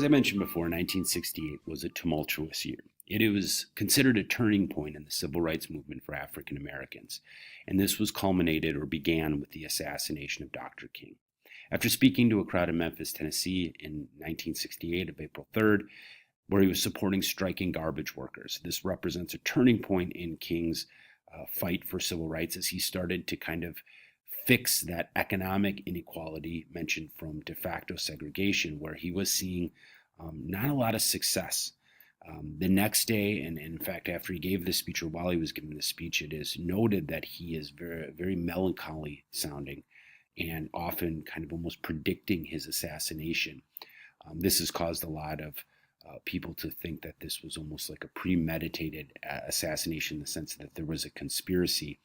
As I mentioned before, 1968 was a tumultuous year. It was considered a turning point in the civil rights movement for African Americans, and this was culminated or began with the assassination of Dr. King. After speaking to a crowd in Memphis, Tennessee in 1968 of April 3rd, where he was supporting striking garbage workers, this represents a turning point in King's fight for civil rights as he started to kind of fix that economic inequality mentioned from de facto segregation, where he was seeing not a lot of success. The next day, and in fact, after he gave this speech, or while he was giving this speech, it is noted that he is very, very melancholy sounding and often kind of almost predicting his assassination. This has caused a lot of people to think that this was almost like a premeditated assassination in the sense that there was a conspiracy.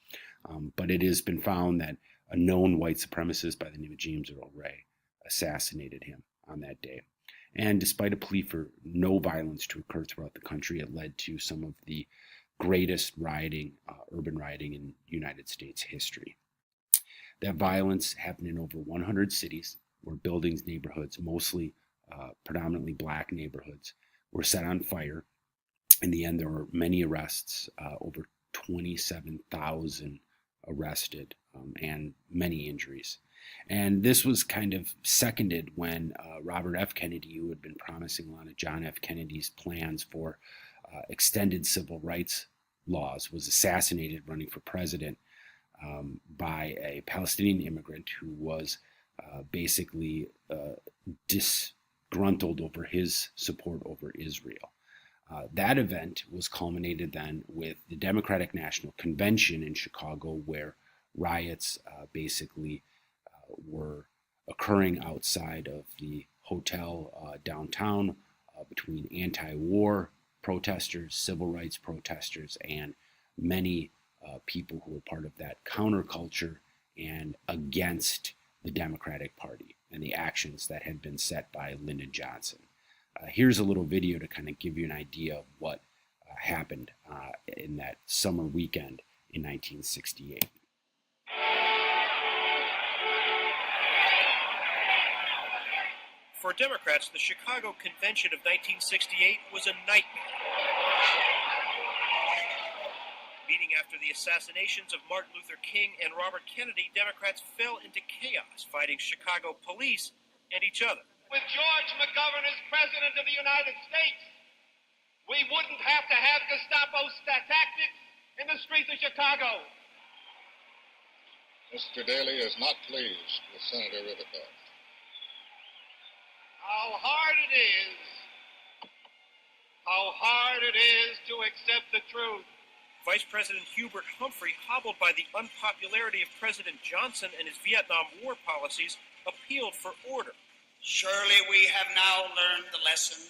But it has been found that a known white supremacist by the name of James Earl Ray assassinated him on that day. And despite a plea for no violence to occur throughout the country, it led to some of the greatest rioting, urban rioting in United States history. That violence happened in over 100 cities where buildings, neighborhoods, mostly predominantly black neighborhoods, were set on fire. In the end, there were many arrests, over 27,000 arrested, and many injuries. And this was kind of seconded when Robert F. Kennedy, who had been promising a lot of John F. Kennedy's plans for extended civil rights laws, was assassinated running for president by a Palestinian immigrant who was basically disgruntled over his support over Israel. That event was culminated then with the Democratic National Convention in Chicago, where riots basically were occurring outside of the hotel downtown between anti-war protesters, civil rights protesters, and many people who were part of that counterculture and against the Democratic Party and the actions that had been set by Lyndon Johnson. Here's a little video to kind of give you an idea of what happened in that summer weekend in 1968. For Democrats, the Chicago Convention of 1968 was a nightmare. Meeting after the assassinations of Martin Luther King and Robert Kennedy, Democrats fell into chaos, fighting Chicago police and each other. With George McGovern as President of the United States, we wouldn't have to have Gestapo tactics in the streets of Chicago. Mr. Daley is not pleased with Senator Rutherford. How hard it is to accept the truth. Vice President Hubert Humphrey, hobbled by the unpopularity of President Johnson and his Vietnam War policies, appealed for order. Surely we have now learned the lesson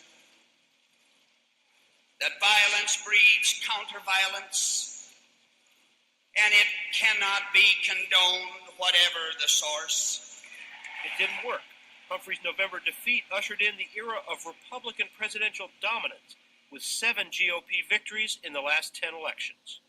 that violence breeds counter-violence, and it cannot be condoned, whatever the source. It didn't work. Humphrey's November defeat ushered in the era of Republican presidential dominance, with 7 GOP victories in the last 10 elections.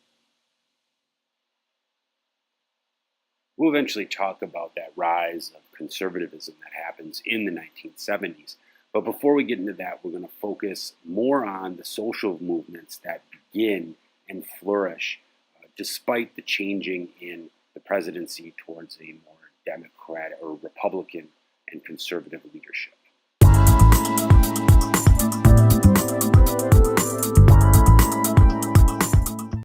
We'll eventually talk about that rise of conservatism that happens in the 1970s. But before we get into that, we're going to focus more on the social movements that begin and flourish despite the changing in the presidency towards a more Democratic or Republican and conservative leadership.